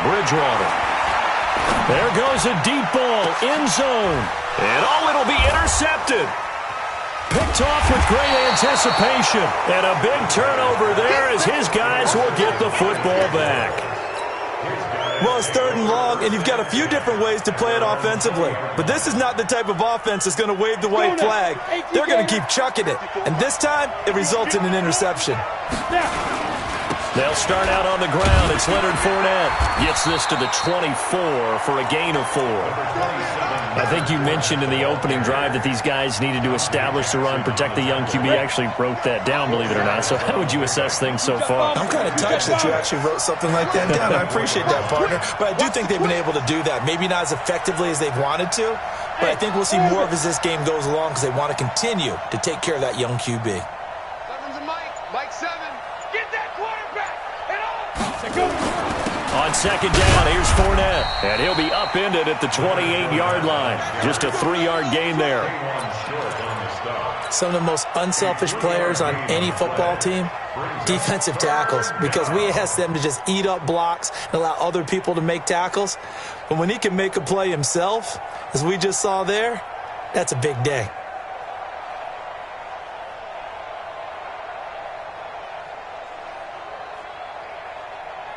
Bridgewater. There goes a deep ball, end zone. And it'll be intercepted. Picked off with great anticipation. And a big turnover there as his guys will get the football back. Well, it's 3rd and long, and you've got a few different ways to play it offensively. But this is not the type of offense that's going to wave the white flag. They're going to keep chucking it. And this time, it results in an interception. They'll start out on the ground. It's Leonard Fournette. Gets this to the 24 for a gain of 4. I think you mentioned in the opening drive that these guys needed to establish the run, protect the young QB. Actually wrote that down, believe it or not. So how would you assess things so far? I'm kind of touched that you actually wrote something like that down. I appreciate that, partner. But I do think they've been able to do that. Maybe not as effectively as they've wanted to, but I think we'll see more of as this game goes along because they want to continue to take care of that young QB. Seven's a Mike 7. Get that quarterback. On 2nd down, here's Fournette. And he'll be upended at the 28-yard line. Just a 3-yard gain there. Some of the most unselfish players on any football team, defensive tackles, because we ask them to just eat up blocks and allow other people to make tackles. But when he can make a play himself, as we just saw there, that's a big day.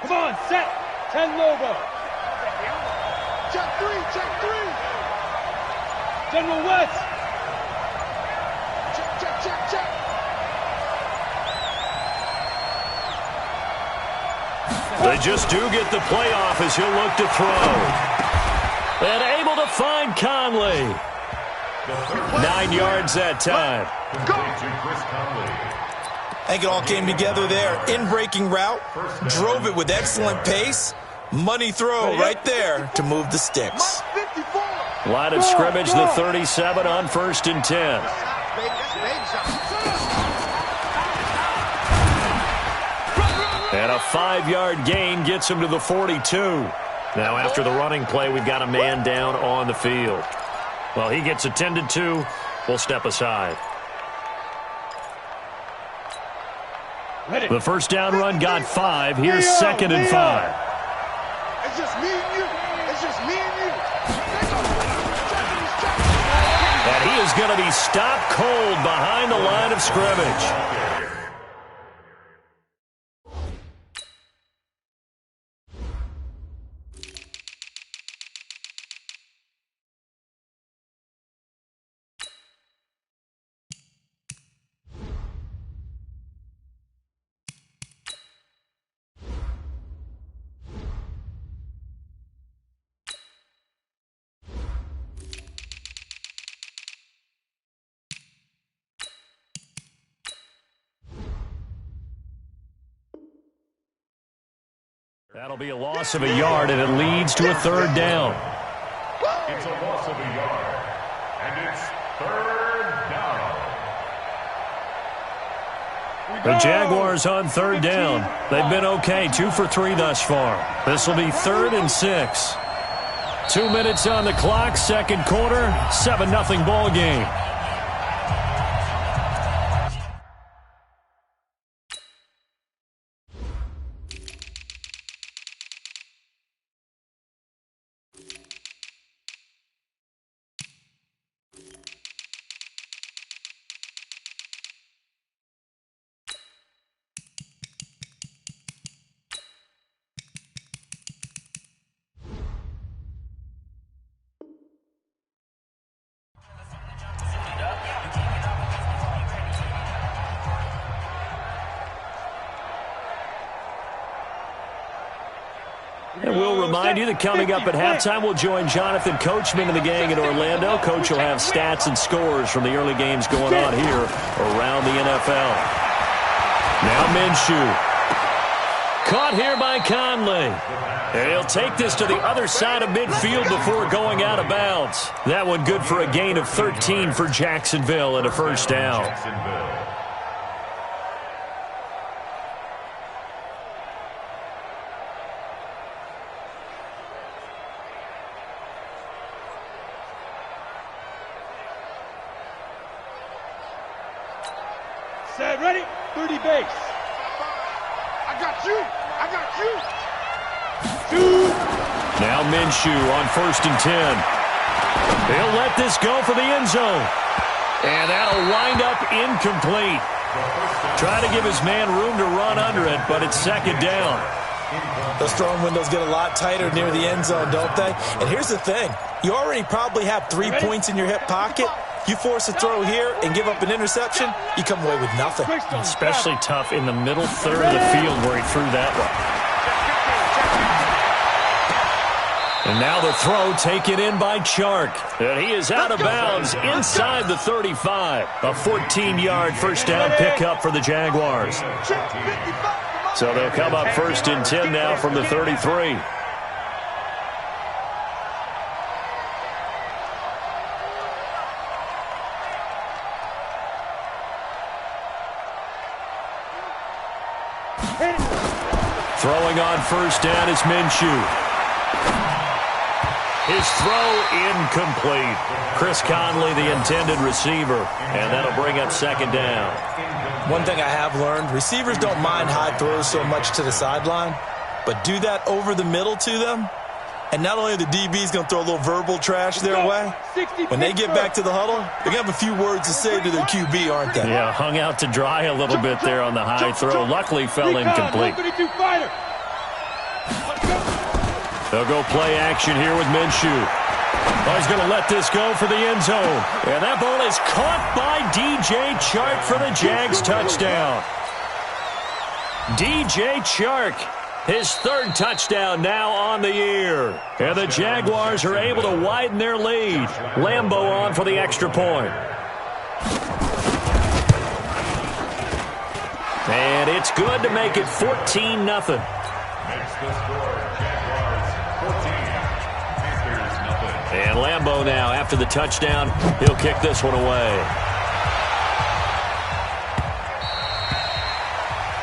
Come on, set. 10 Lobo. Check 3. General West. Check. They just do get the playoff as he'll look to throw. And able to find Conley. 9 yards that time. I think it all came together there. In-breaking route, drove it with excellent pace. Money throw right there to move the sticks. Line of scrimmage, the 37 on 1st and 10. And a 5-yard gain gets him to the 42. Now after the running play, we've got a man down on the field. Well, he gets attended to. We'll step aside. The first down run got 5. Here's 2nd and 5. It's just me and you. And he is going to be stopped cold behind the line of scrimmage. That'll be a loss of a yard, and it leads to a 3rd down. It's a loss of a yard, and it's 3rd down. The Jaguars on 3rd down. They've been okay, 2 for 3 thus far. This will be 3rd and 6. 2 minutes on the clock, 2nd quarter, 7-0 ball game. And we'll remind you that coming up at halftime, we'll join Jonathan Coachman and the gang in Orlando. Coach will have stats and scores from the early games going on here around the NFL. Now Minshew. Caught here by Conley. And he'll take this to the other side of midfield before going out of bounds. That one good for a gain of 13 for Jacksonville and a 1st down. Set, ready? 30 base. I got you. Now Minshew on 1st and 10. He'll let this go for the end zone. And that'll wind up incomplete. Try to give his man room to run under it, but it's 2nd down. Those throwing windows get a lot tighter near the end zone, don't they? And here's the thing. You already probably have 3 points in your hip pocket. You force a throw here and give up an interception, you come away with nothing. Especially tough in the middle third of the field where he threw that one. And now the throw taken in by Chark. And he is out of bounds inside the 35. A 14-yard first down pickup for the Jaguars. So they'll come up 1st and 10 now from the 33. Throwing on 1st down is Minshew. His throw incomplete. Chris Conley, the intended receiver, and that'll bring up 2nd down. One thing I have learned, receivers don't mind high throws so much to the sideline, but do that over the middle to them, and not only are the DBs going to throw a little verbal trash their way, when they get back to the huddle, they're going to have a few words to say to their QB, aren't they? Yeah, hung out to dry a little bit there on the high throw. Luckily fell incomplete. They'll go play action here with Minshew. Oh, he's going to let this go for the end zone. And that ball is caught by DJ Chark for the Jags touchdown. DJ Chark, his 3rd touchdown now on the year. And the Jaguars are able to widen their lead. Lambeau on for the extra point. And it's good to make it 14-0. Makes the score Jaguars 14. Panthers nothing. And Lambeau now, after the touchdown, he'll kick this one away. The Panthers take over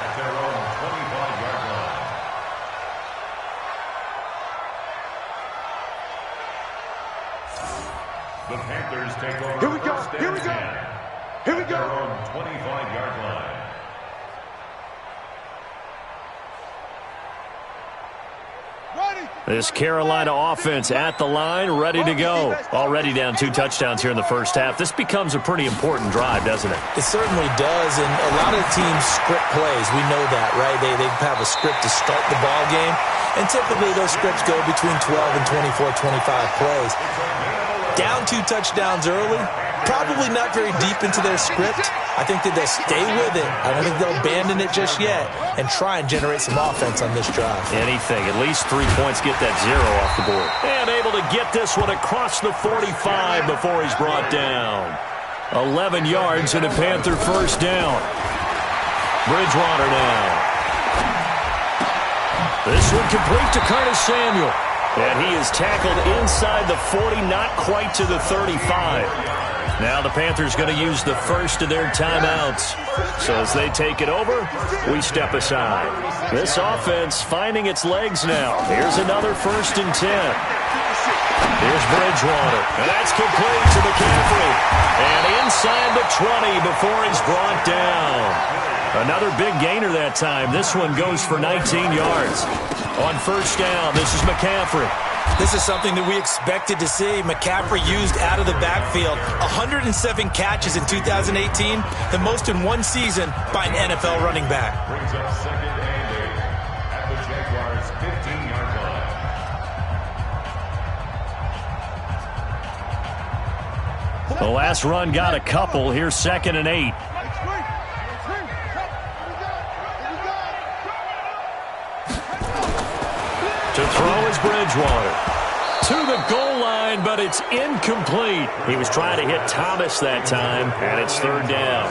at their own 25-yard line. The Panthers take over. Here we go. Here we go. Here we at their go. own 25-yard line. This Carolina offense at the line, ready to go. Already down 2 touchdowns here in the first half. This becomes a pretty important drive, doesn't it? It certainly does, and a lot of teams script plays. We know that, right? They have a script to start the ball game, and typically those scripts go between 12 and 24, 25 plays. Down 2 touchdowns early, probably not very deep into their script. I think that they'll stay with it. I don't think they'll abandon it just yet and try and generate some offense on this drive. Anything. At least 3 points, get that 0 off the board. And able to get this one across the 45 before he's brought down. 11 yards and a Panther first down. Bridgewater now. This one complete to Curtis Samuel. And he is tackled inside the 40, not quite to the 35. Now the Panthers going to use the first of their timeouts. So as they take it over, we step aside. This offense finding its legs now. Here's another 1st and 10. Here's Bridgewater. And that's complete to McCaffrey. And inside the 20 before he's brought down. Another big gainer that time. This one goes for 19 yards. On first down, this is McCaffrey. This is something that we expected to see. McCaffrey used out of the backfield. 107 catches in 2018, the most in one season by an NFL running back. Brings up 2nd and 8 at the Jaguars' 15-yard line. The last run got a couple. Here's 2nd and 8. To throw is Bridgewater. To the goal line, but it's incomplete. He was trying to hit Thomas that time, and it's 3rd down.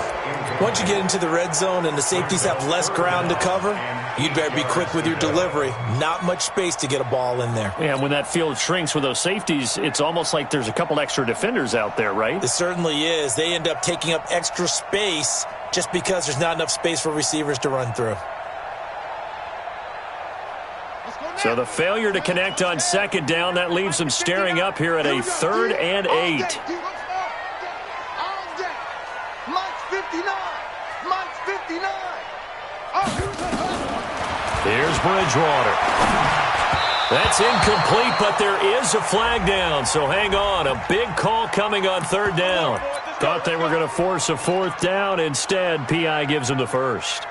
Once you get into the red zone and the safeties have less ground to cover, you'd better be quick with your delivery. Not much space to get a ball in there. And when that field shrinks with those safeties, it's almost like there's a couple extra defenders out there, right? It certainly is. They end up taking up extra space just because there's not enough space for receivers to run through. So the failure to connect on 2nd down, that leaves them staring up here at a 3rd and 8. Mike's 59. Mike's 59. Here's Bridgewater. That's incomplete, but there is a flag down, so hang on. A big call coming on third down. Thought they were going to force a fourth down. Instead, P.I. gives them the first.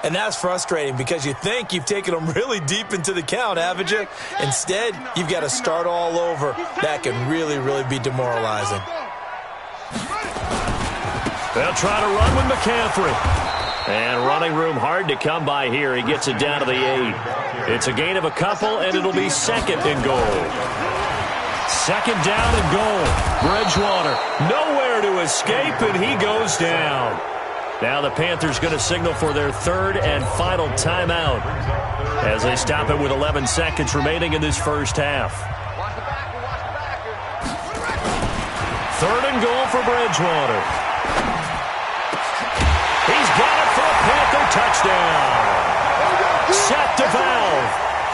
And that's frustrating because you think you've taken them really deep into the count, haven't you? Instead, you've got to start all over. That can really, really be demoralizing. They'll try to run with McCaffrey. And running room hard to come by here. He gets it down to the 8. It's a gain of a couple, and it'll be second and goal. Second down and goal. Bridgewater nowhere to escape, and he goes down. Now the Panthers going to signal for their third and final timeout as they stop it with 11 seconds remaining in this first half. Third and goal for Bridgewater. He's got it for a Panther touchdown. Set to valve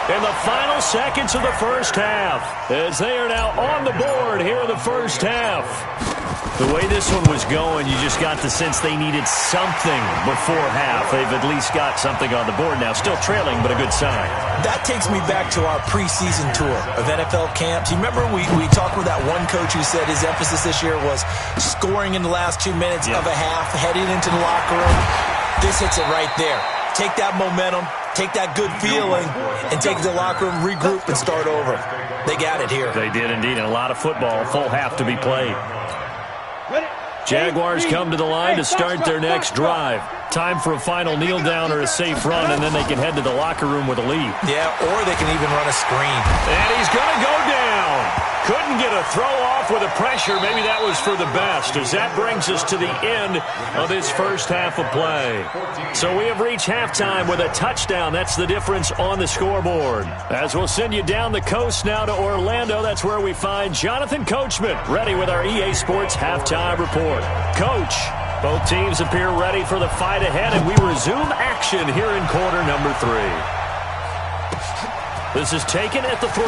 in the final seconds of the first half as they are now on the board here in the first half. The way this one was going, you just got the sense they needed something before half. They've at least got something on the board now. Still trailing, but a good sign. That takes me back to our preseason tour of NFL camps. You remember we talked with that one coach who said his emphasis this year was scoring in the last 2 minutes of a half, heading into the locker room. This hits it right there. Take that momentum, take that good feeling, and take it to the locker room, regroup, and start over. They got it here. They did indeed, and a lot of football, full half to be played. Jaguars come to the line to start their next drive. Time for a final kneel down or a safe run, and then they can head to the locker room with a lead. Yeah, or they can even run a screen. And he's going to go down. Couldn't get a throw off with the pressure. Maybe that was for the best, as that brings us to the end of this first half of play. So we have reached halftime with a touchdown. That's the difference on the scoreboard. As we'll send you down the coast now to Orlando, that's where we find Jonathan Coachman, ready with our EA Sports halftime report. Coach, both teams appear ready for the fight ahead, and we resume action here in quarter number 3. This is taken at the 3.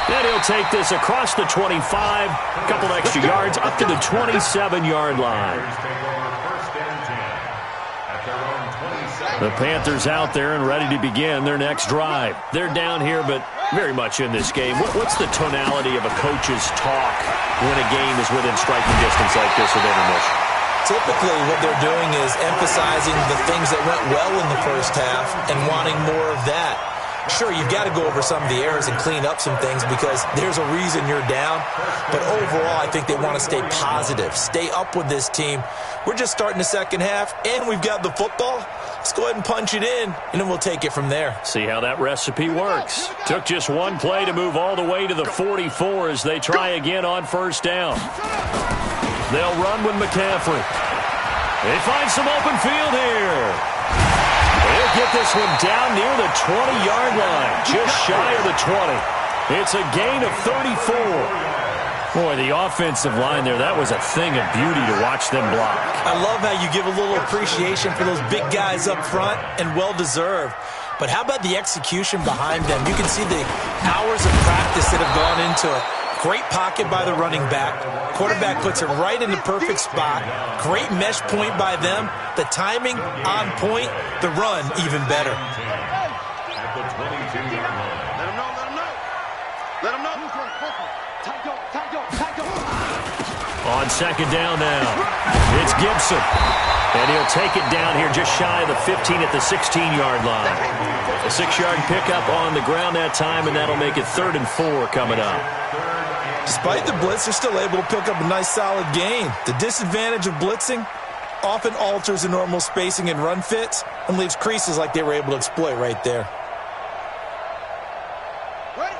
And he'll take this across the 25, a couple extra yards, up to the 27-yard line. The Panthers out there and ready to begin their next drive. They're down here, but very much in this game. What's the tonality of a coach's talk when a game is within striking distance like this with intermission? Typically, what they're doing is emphasizing the things that went well in the first half and wanting more of that. Sure, you've got to go over some of the errors and clean up some things because there's a reason you're down. But overall, I think they want to stay positive, stay up with this team. We're just starting the second half, and we've got the football. Let's go ahead and punch it in, and then we'll take it from there. See how that recipe works. Took just one play to move all the way to the 44 as they try again on first down. They'll run with McCaffrey. They find some open field here. They'll get this one down near the 20-yard line, just shy of the 20. It's a gain of 34. Boy, the offensive line there, that was a thing of beauty to watch them block. I love how you give a little appreciation for those big guys up front, and well-deserved. But how about the execution behind them? You can see the hours of practice that have gone into it. Great pocket by the running back. Quarterback puts it right in the perfect spot. Great mesh point by them. The timing on point. The run even better. At the 22-yard line. Let him know, let him know. Let him know. On second down now, it's Gibson. And he'll take it down here just shy of the 15 at the 16-yard line. A 6-yard pickup on the ground that time, and that'll make it 3rd and 4 coming up. Despite the blitz, they're still able to pick up a nice solid gain. The disadvantage of blitzing often alters the normal spacing and run fits and leaves creases like they were able to exploit right there. Right.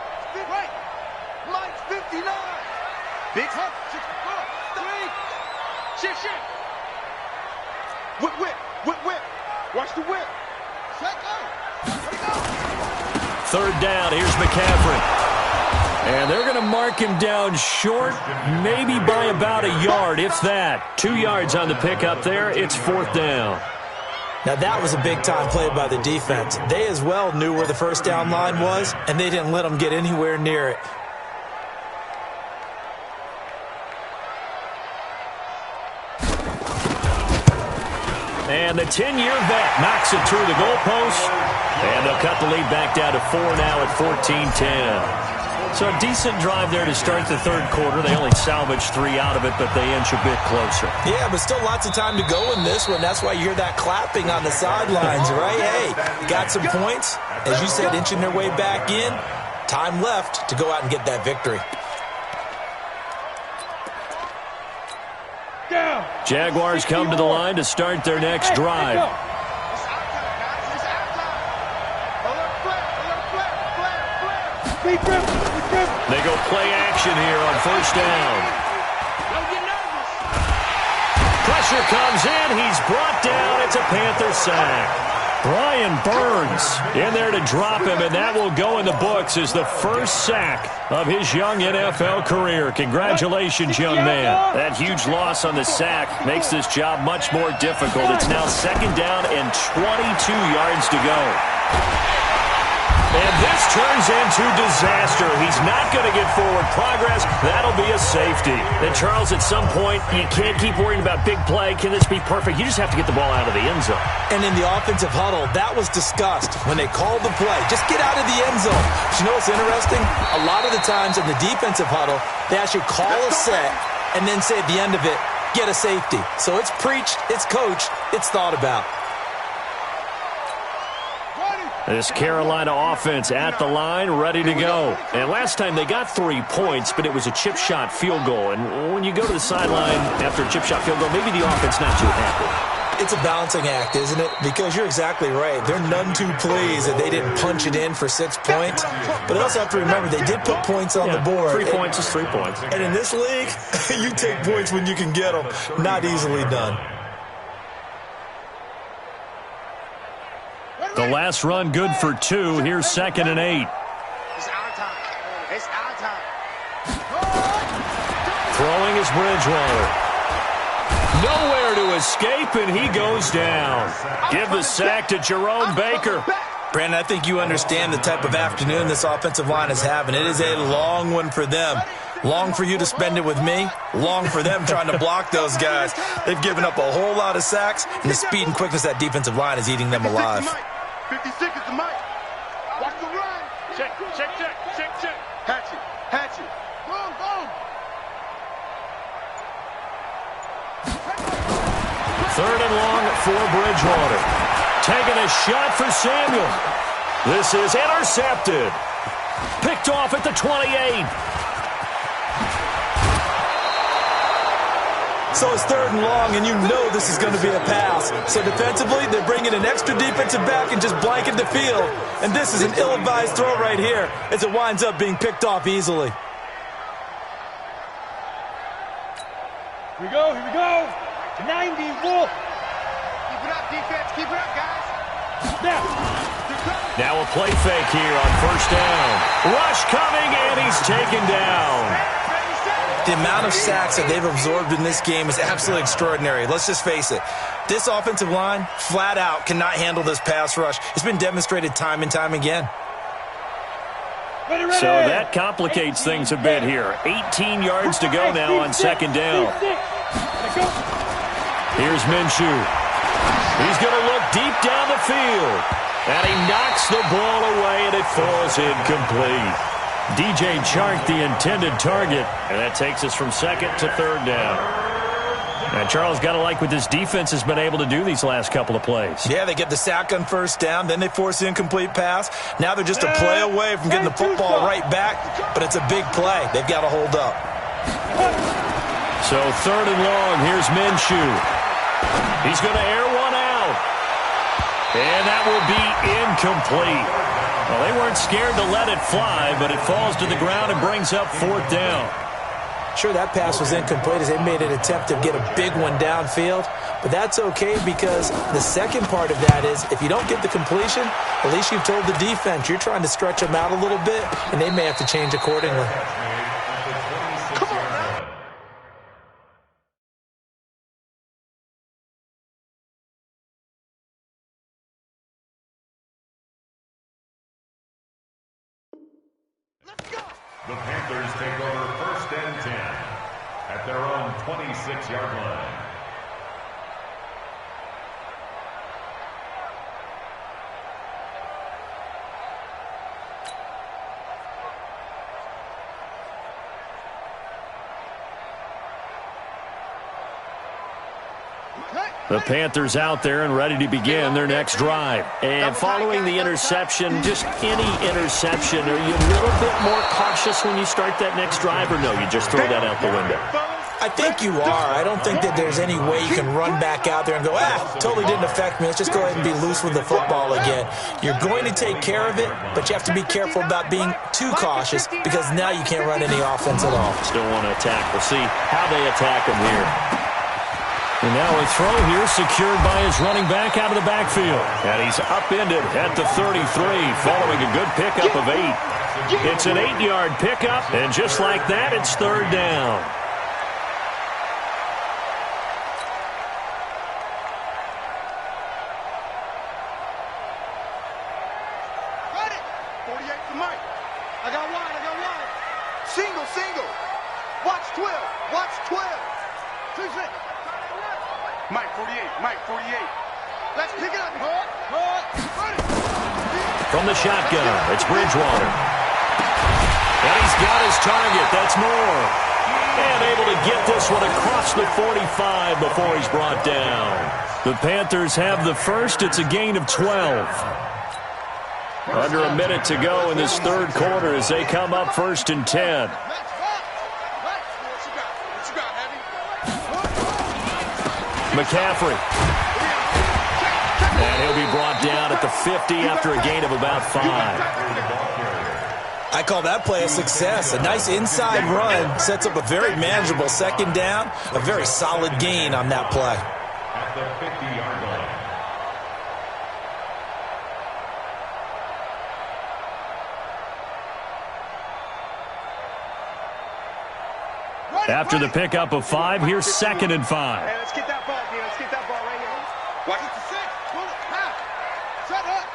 Mike 59. Big hop. 3. Shit. Whip. Watch the whip. Set go. Third down, here's McCaffrey. And they're going to mark him down short, maybe by about a yard, if that. 2 yards on the pickup there. It's 4th down. Now that was a big-time play by the defense. They as well knew where the first down line was, and they didn't let them get anywhere near it. And the 10-year vet knocks it through the goalpost. And they'll cut the lead back down to 4 now at 14-10. So a decent drive there to start the third quarter. They only salvaged 3 out of it, but they inch a bit closer. Yeah, but still lots of time to go in this one. That's why you hear that clapping on the sidelines, right? Hey, got some points. As you said, inching their way back in. Time left to go out and get that victory. Jaguars come to the line to start their next drive. They go play action here on first down. Pressure comes in. He's brought down. It's a Panther sack. Brian Burns in there to drop him, and that will go in the books as the first sack of his young NFL career. Congratulations, young man. That huge loss on the sack makes this job much more difficult. It's now second down and 22 yards to go. And this turns into disaster. He's not going to get forward progress. That'll be a safety. And, Charles, at some point, you can't keep worrying about big play. Can this be perfect? You just have to get the ball out of the end zone. And in the offensive huddle, that was discussed when they called the play. Just get out of the end zone. But you know what's interesting? A lot of the times in the defensive huddle, they actually call a set and then say at the end of it, get a safety. So it's preached, it's coached, it's thought about. This Carolina offense at the line, ready to go. And last time they got 3 points, but it was a chip shot field goal. And when you go to the sideline after a chip shot field goal, maybe the offense not too happy. It's a balancing act, isn't it? Because you're exactly right. They're none too pleased that they didn't punch it in for 6 points. But I also have to remember, they did put points on the board. 3 points is 3 points. And in this league, you take points when you can get them. Not easily done. The last run good for 2. Here's 2nd and 8. It's our time. It's our time. Throwing is Bridgewater. Nowhere to escape, and he goes down. Give the sack to Jerome Baker. Brandon, I think you understand the type of afternoon this offensive line is having. It is a long one for them. Long for you to spend it with me. Long for them trying to block those guys. They've given up a whole lot of sacks, and the speed and quickness of that defensive line is eating them alive. 50 seconds to Mike. Watch the run. Check. Hatch it. Boom. 3rd and long for Bridgewater. Taking a shot for Samuel. This is intercepted. Picked off at the 28. So it's 3rd and long, and you know this is going to be a pass. So defensively, they're bringing an extra defensive back and just blanket the field. And this is an ill-advised throw right here as it winds up being picked off easily. Here we go. 90, Wolf. Keep it up, defense. Keep it up, guys. Now a play fake here on first down. Rush coming, and he's taken down. The amount of sacks that they've absorbed in this game is absolutely extraordinary. Let's just face it. This offensive line, flat out, cannot handle this pass rush. It's been demonstrated time and time again. Ready. So that complicates things a bit here. 18 yards to go now on 2nd down. Here's Minshew. He's going to look deep down the field. And he knocks the ball away, and it falls incomplete. DJ Chark, the intended target, and that takes us from 2nd to 3rd down. And Charles, got to like what this defense has been able to do these last couple of plays. Yeah, they get the sack on first down, then they force the incomplete pass. Now they're just a play away from getting the football right back, but it's a big play. They've got to hold up. So 3rd and long, here's Minshew. He's going to air one out. And that will be incomplete. Well, they weren't scared to let it fly, but it falls to the ground and brings up 4th down. Sure, that pass was incomplete as they made an attempt to get a big one downfield, but that's okay because the second part of that is if you don't get the completion, at least you've told the defense you're trying to stretch them out a little bit, and they may have to change accordingly. The Panthers take over 1st and 10 at their own 26-yard line. The Panthers out there and ready to begin their next drive. And following the interception, just any interception, are you a little bit more cautious when you start that next drive, or no, you just throw that out the window? I think you are. I don't think that there's any way you can run back out there and go, totally didn't affect me. Let's just go ahead and be loose with the football again. You're going to take care of it, but you have to be careful about being too cautious because now you can't run any offense at all. Still want to attack. We'll see how they attack him here. And now a throw here secured by his running back out of the backfield. And he's upended at the 33 following a good pickup of 8. It's an 8-yard pickup, and just like that, it's third down. From the shotgun, it's Bridgewater. And he's got his target. That's Moore. And able to get this one across the 45 before he's brought down. The Panthers have the first. It's a gain of 12. Under a minute to go in this third quarter as they come up 1st and 10. McCaffrey. And he'll be brought down at the 50 after a gain of about 5. I call that play a success. A nice inside run sets up a very manageable second down. A very solid gain on that play. At the 50-yard line. After the pickup of 5, here's 2nd and 5. Hey, let's get that ball, D. Let's get that ball right here. Watch it to 6. Pull it. Half. Shut up.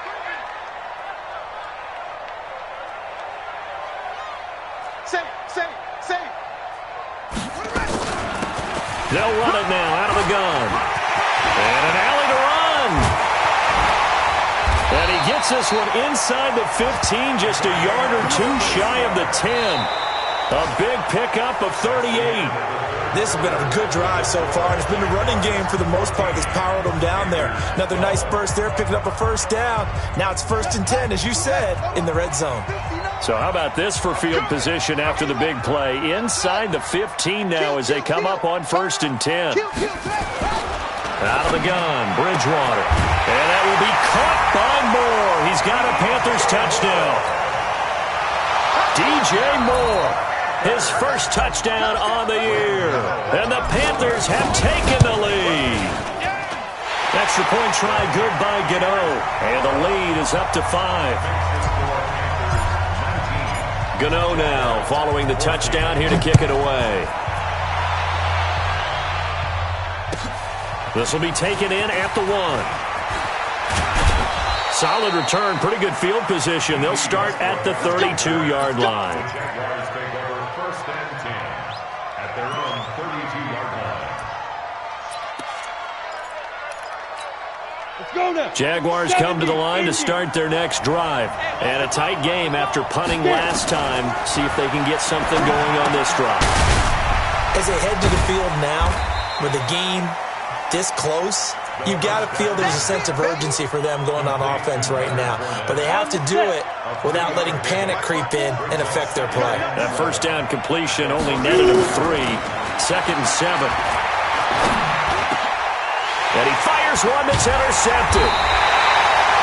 Save. They'll run it now out of the gun. And an alley to run. And he gets this one inside the 15, just a yard or 2 shy of the 10. A big pickup of 38. This has been a good drive so far. It's been a running game for the most part that's powered them down there. Another nice burst there, picking up a first down. Now it's 1st and 10, as you said, in the red zone. So how about this for field position after the big play? Inside the 15 now as they come up on 1st and 10. Out of the gun, Bridgewater. And that will be caught by Moore. He's got a Panthers touchdown. DJ Moore, his first touchdown on the year. And the Panthers have taken the lead. Extra point try good by Gano. And the lead is up to 5. Gano now following the touchdown here to kick it away. This will be taken in at the 1. Solid return, pretty good field position. They'll start at the 32-yard line. Jaguars take over 1st and 10 at their own 32-yard line. Let's go now. Jaguars come to the line to start their next drive. And a tight game after punting last time. See if they can get something going on this drive. As they head to the field now, with the game this close, you've got to feel there's a sense of urgency for them going on offense right now. But they have to do it without letting panic creep in and affect their play. That first down completion only netted him 3. 2nd and 7. And he fires one that's intercepted.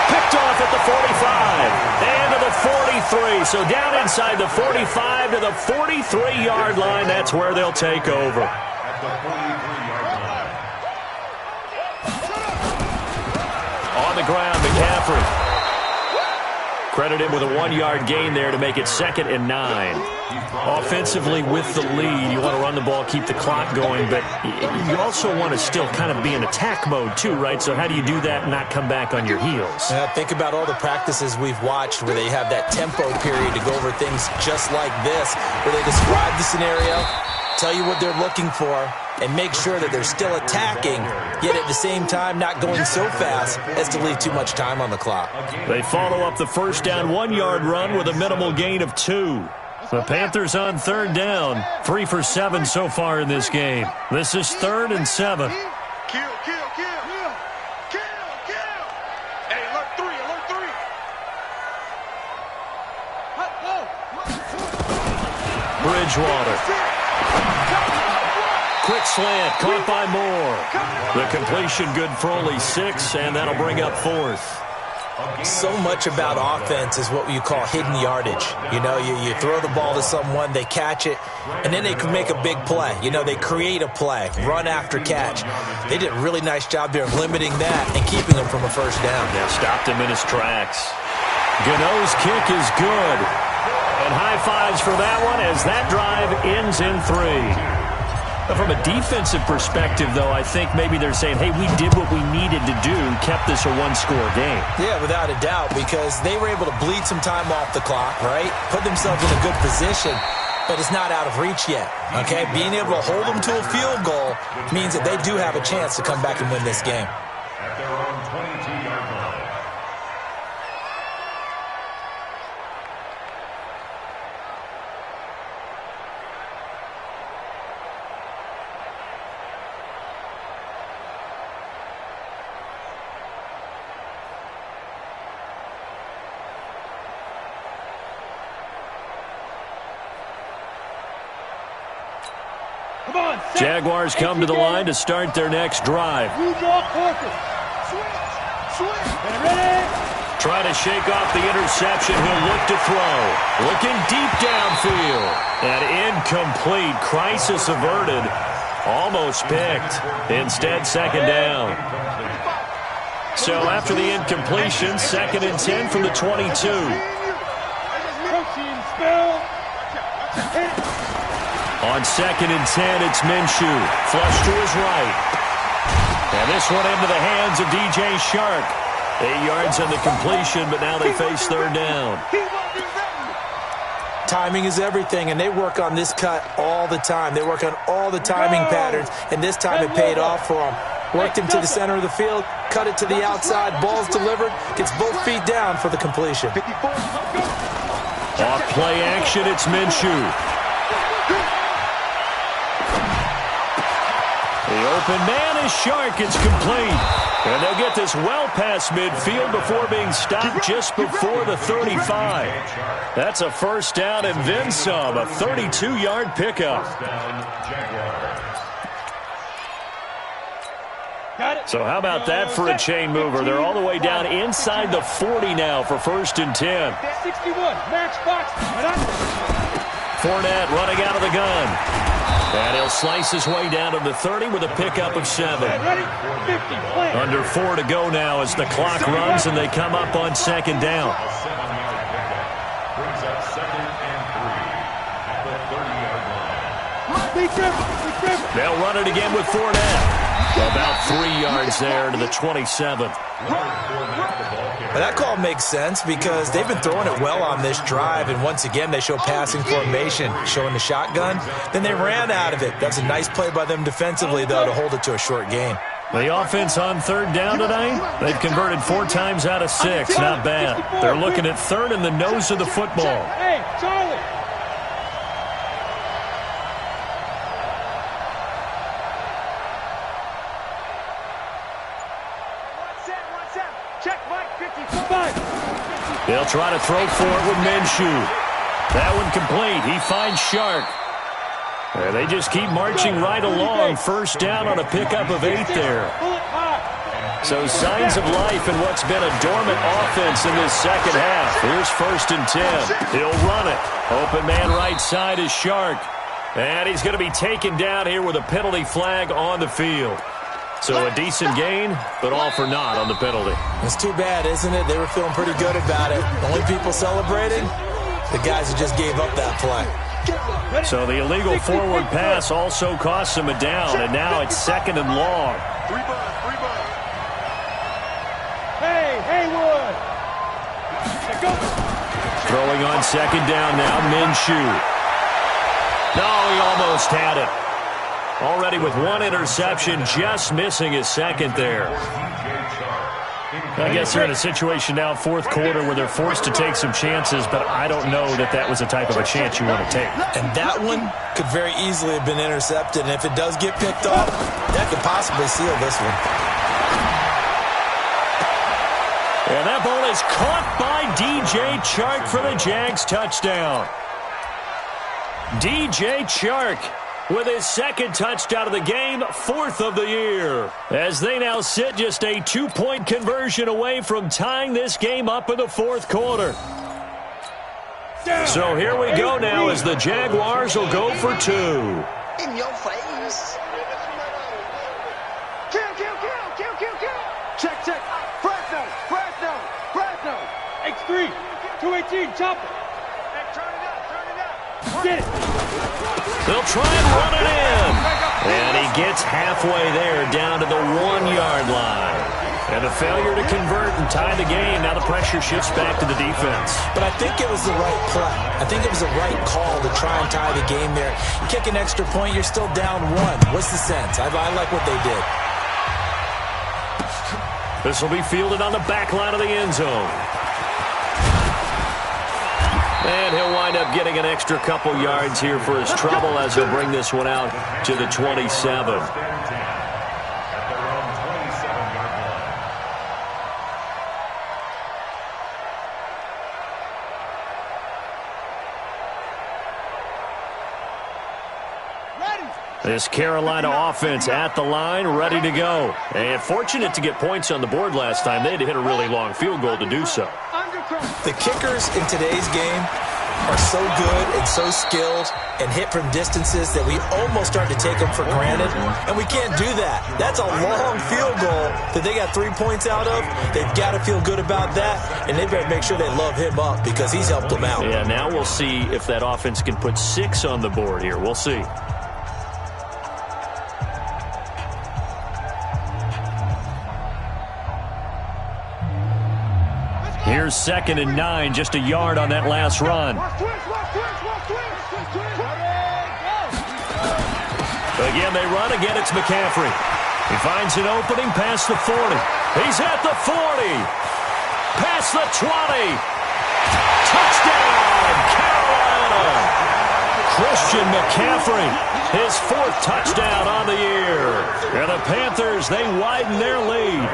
Picked off at the 45 and to the 43. So down inside the 45 to the 43-yard line. That's where they'll take over. At the 43-yard line. On the ground, McCaffrey. Credit him with a 1-yard gain there to make it 2nd and 9. Offensively with the lead, you want to run the ball, keep the clock going, but you also want to still kind of be in attack mode too, right? So how do you do that and not come back on your heels? Think about all the practices we've watched where they have that tempo period to go over things just like this, where they describe the scenario, tell you what they're looking for, and make sure that they're still attacking, yet at the same time not going so fast as to leave too much time on the clock. They follow up the first down 1-yard run with a minimal gain of 2. The Panthers on 3rd down, 3 for 7 so far in this game. This is 3rd and 7. Kill. Bridgewater. Quick slant, caught by Moore. The completion good for only 6, and that'll bring up 4th. So much about offense is what you call hidden yardage. You know, you throw the ball to someone, they catch it, and then they can make a big play. You know, they create a play, run after catch. They did a really nice job there of limiting that and keeping them from a first down. Yeah, stopped him in his tracks. Gano's kick is good. And high fives for that one as that drive ends in 3. From a defensive perspective, though, I think maybe they're saying, hey, we did what we needed to do, kept this a one-score game. Yeah, without a doubt, because they were able to bleed some time off the clock, right? Put themselves in a good position, but it's not out of reach yet, okay? Being able to hold them to a field goal means that they do have a chance to come back and win this game. At their own 22-yard line. Jaguars come to the line to start their next drive. Try to shake off the interception. He'll look to throw. Looking deep downfield. And incomplete. Crisis averted. Almost picked. Instead, second down. So after the incompletion, 2nd and 10 from the 22. On 2nd and 10, it's Minshew. Flush to his right. And this one into the hands of DJ Shark. 8 yards on the completion, but now they face third down. Timing is everything, and they work on this cut all the time. They work on all the timing patterns, and this time it paid off for them. Worked him to the center of the field, cut it to the outside, ball's delivered, gets both feet down for the completion. Off play action, it's Minshew. The open man is Shark. It's complete. And they'll get this well past midfield before being stopped just before the 35. That's a first down and then some. A 32-yard pickup. So how about that for a chain mover? They're all the way down inside the 40 now for 1st and 10. 61, match box. Fournette running out of the gun. And he'll slice his way down to the 30 with a pickup of 7. Under 4 to go now as the clock runs and they come up on 2nd down. Brings up 2nd and 3 at the 30-yard line. They'll run it again with Fournette. About 3 yards there to the 27. But that call makes sense because they've been throwing it well on this drive, and once again they show passing formation, showing the shotgun. Then they ran out of it. That's a nice play by them defensively, though, to hold it to a short gain. The offense on 3rd down tonight, they've converted 4 times out of 6. Not bad. They're looking at 3rd in the nose of the football. Hey, Charlie. They'll try to throw for it with Minshew. That one complete. He finds Shark. And they just keep marching right along. First down on a pickup of 8 there. So signs of life in what's been a dormant offense in this second half. Here's 1st and 10. He'll run it. Open man right side is Shark. And he's going to be taken down here with a penalty flag on the field. So a decent gain, but all for naught on the penalty. It's too bad, isn't it? They were feeling pretty good about it. The only people celebrating, the guys who just gave up that play. So the illegal forward pass also costs him a down, and now it's 2nd and long. Hey, Haywood. Throwing on 2nd down now, Minshew. No, he almost had it. Already with 1 interception, just missing his 2nd there. I guess they're in a situation now, 4th quarter, where they're forced to take some chances, but I don't know that that was the type of a chance you want to take. And that one could very easily have been intercepted, and if it does get picked off, that could possibly seal this one. And that ball is caught by DJ Chark for the Jags touchdown. DJ Chark with his second touchdown of the game, 4th of the year. As they now sit just a 2-point conversion away from tying this game up in the 4th quarter. So here we go now as the Jaguars will go for 2. In your face. Kill. Check. Fresno. X3. 218, chop it. Hey, turn it up. Get it. They'll try and run it in. And he gets halfway there down to the 1-yard line. And a failure to convert and tie the game. Now the pressure shifts back to the defense. But I think it was the right play. I think it was the right call to try and tie the game there. You kick an extra point, you're still down 1. What's the sense? I like what they did. This will be fielded on the back line of the end zone. And he'll wind up getting an extra couple yards here for his trouble as he'll bring this one out to the 27. This Carolina offense at the line, ready to go. And fortunate to get points on the board last time. They had to hit a really long field goal to do so. The kickers in today's game are so good and so skilled and hit from distances that we almost start to take them for granted. And we can't do that. That's a long field goal that they got 3 points out of. They've got to feel good about that. And they better make sure they love him up because he's helped them out. Yeah, now we'll see if that offense can put 6 on the board here. We'll see. Here's 2nd and 9, just a yard on that last run. Again, they run. Again, it's McCaffrey. He finds an opening past the 40. He's at the 40. Past the 20. Touchdown, Carolina. Christian McCaffrey, his 4th touchdown on the year. And the Panthers, they widen their lead.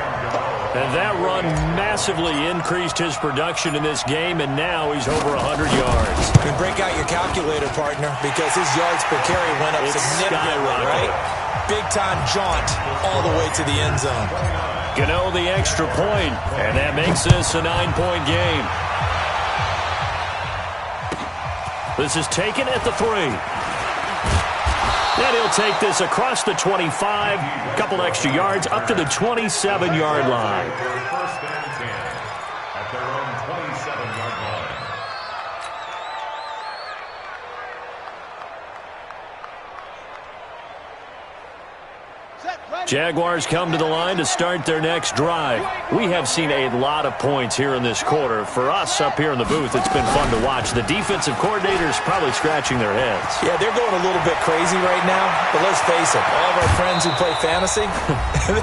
And that run massively increased his production in this game, and now he's over 100 yards. You break out your calculator, partner, because his yards per carry went up significantly, right? Big-time jaunt all the way to the end zone. Gano the extra point, and that makes this a 9-point game. This is taken at the 3. And he'll take this across the 25, a couple extra yards, up to the 27-yard line. First and 10 at their own 27-yard line. Jaguars come to the line to start their next drive. We have seen a lot of points here in this quarter. For us up here in the booth, it's been fun to watch. The defensive coordinators probably scratching their heads. Yeah, they're going a little bit crazy right now, but let's face it, all of our friends who play fantasy,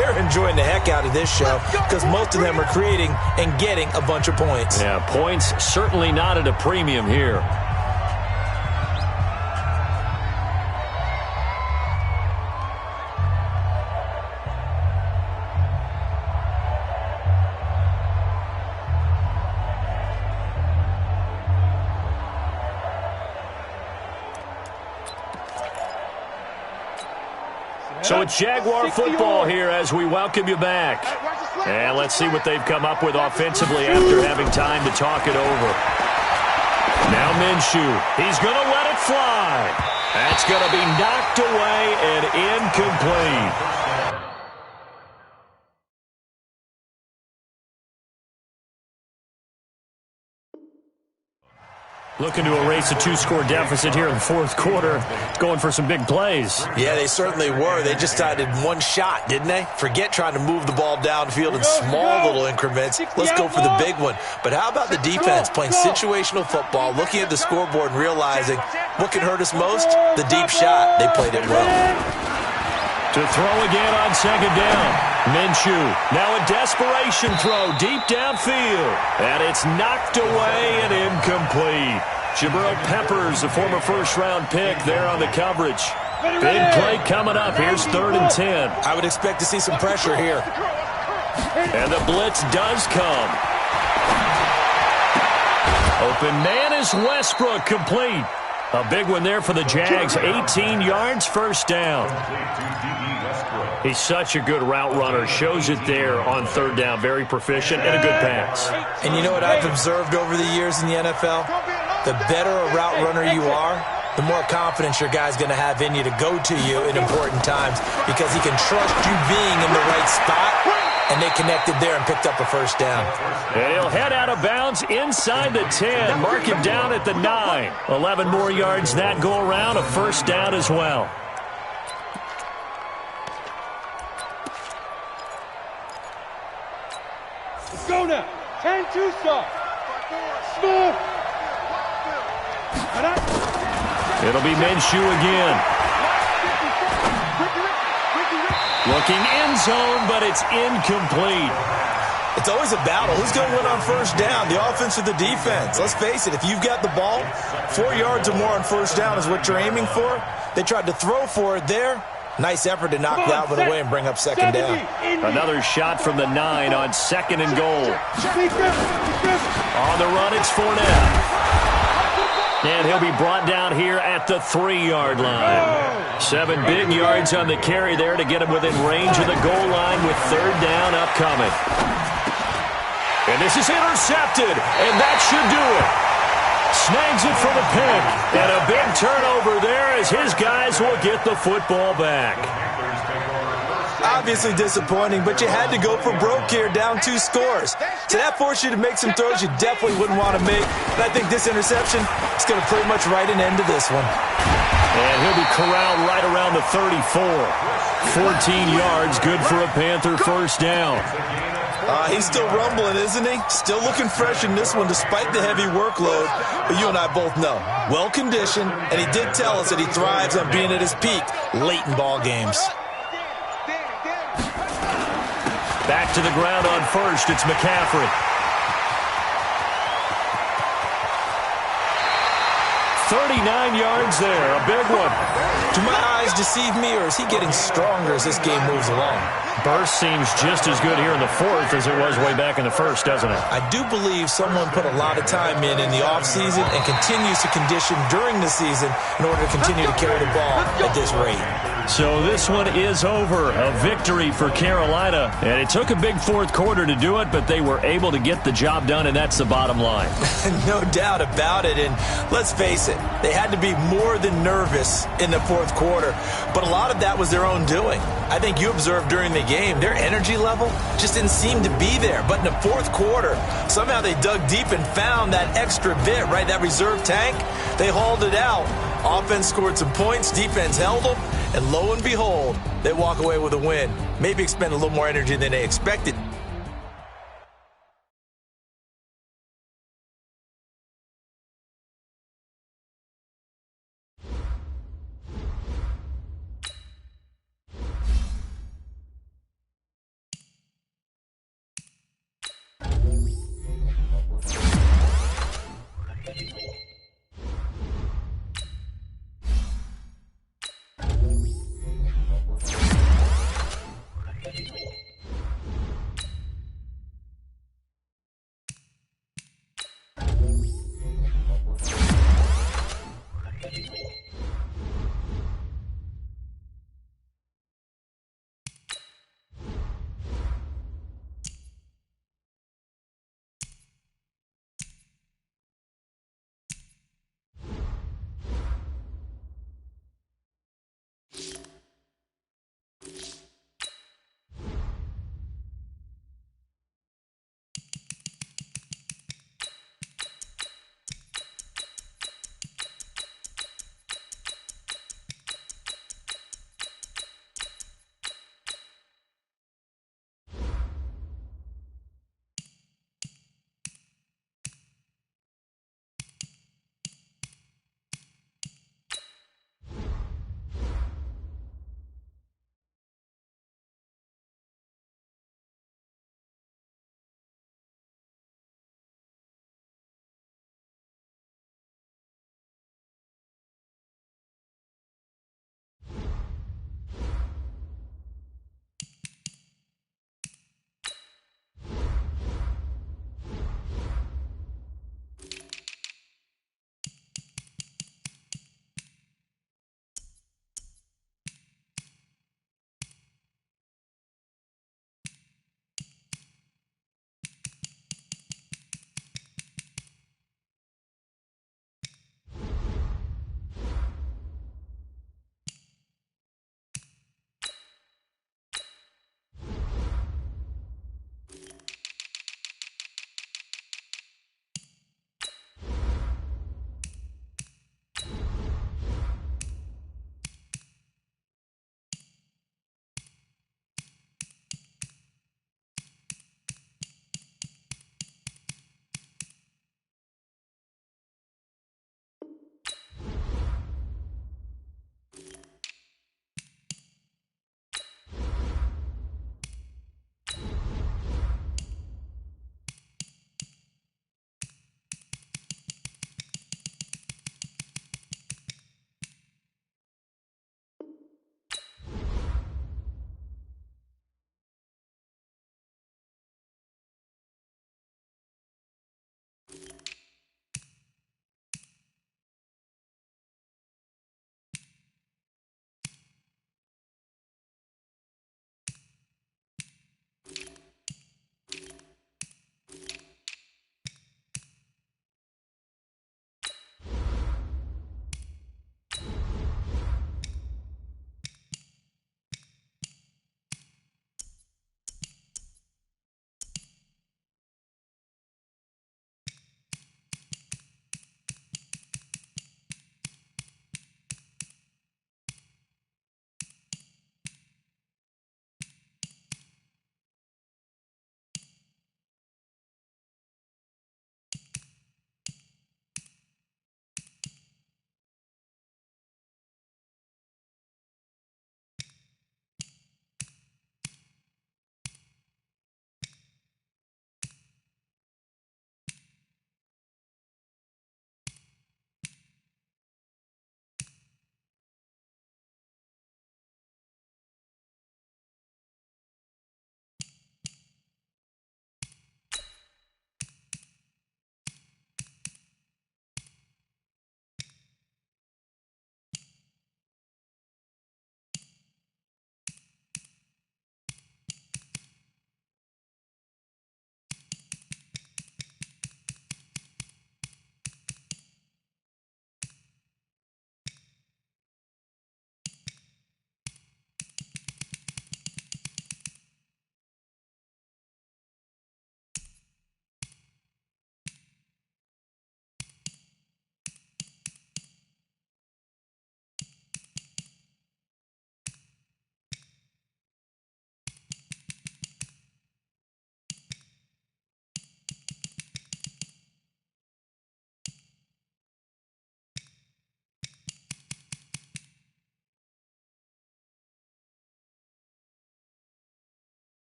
they're enjoying the heck out of this show because most of them are creating and getting a bunch of points. Yeah, points certainly not at a premium here. So it's Jaguar football here as we welcome you back. And let's see what they've come up with offensively after having time to talk it over. Now Minshew. He's going to let it fly. That's going to be knocked away and incomplete. Looking to erase a 2-score deficit here in the 4th quarter. Going for some big plays. Yeah, they certainly were. They just decided one shot, didn't they? Forget trying to move the ball downfield in small little increments. Let's go for the big one. But how about the defense playing situational football, looking at the scoreboard and realizing what can hurt us most? The deep shot. They played it well. To throw again on 2nd down. Minshew, now a desperation throw deep downfield. And it's knocked away and incomplete. Jabril Peppers, a former first-round pick there on the coverage. Big play coming up. Here's 3rd and 10. I would expect to see some pressure here. And the blitz does come. Open man is Westbrook, complete. A big one there for the Jags. 18 yards, first down. He's such a good route runner. Shows it there on third down. Very proficient and a good pass. And you know what I've observed over the years in the NFL? The better a route runner you are, the more confidence your guy's going to have in you to go to you in important times because he can trust you being in the right spot, and they connected there and picked up a first down. And he'll head out of bounds inside the 10. Mark him down at the 9. 11 more yards that go around. A first down as well. Let's go now. 10-2 start. Smooth. It'll be Minshew again. Looking end zone, but it's incomplete. It's always a battle. Who's going to win on first down, the offense or the defense? Let's face it, if you've got the ball, 4 yards or more on first down is what you're aiming for. They tried to throw for it there. Nice effort to knock that one away and bring up second down. Another shot from the 9 on second and goal. On the run, it's Fournette. And he'll be brought down here at the 3-yard line. 7 big yards on the carry there to get him within range of the goal line with third down upcoming. And this is intercepted, and that should do it. Snags it for the pick, and a big turnover there as his guys will get the football back. Obviously disappointing, but you had to go for broke here, down 2 scores. So that forced you to make some throws you definitely wouldn't want to make. And I think this interception is going to pretty much write an end to this one. And he'll be corralled right around the 34. 14 yards, good for a Panther first down. He's still rumbling, isn't he? Still looking fresh in this one despite the heavy workload. But you and I both know, well-conditioned, and he did tell us that he thrives on being at his peak late in ball games. Back to the ground on first, it's McCaffrey. 39 yards there, a big one. Do my eyes deceive me, or is he getting stronger as this game moves along? Burst seems just as good here in the fourth as it was way back in the first, doesn't it? I do believe someone put a lot of time in the offseason and continues to condition during the season in order to continue to carry the ball at this rate. So this one is over. A victory for Carolina. And it took a big fourth quarter to do it, but they were able to get the job done, and that's the bottom line. No doubt about it. And let's face it, they had to be more than nervous in the fourth quarter. But a lot of that was their own doing. I think you observed during the game, their energy level just didn't seem to be there. But in the fourth quarter, somehow they dug deep and found that extra bit, right? That reserve tank. They hauled it out. Offense scored some points. Defense held them. And lo and behold, they walk away with a win. Maybe expend a little more energy than they expected,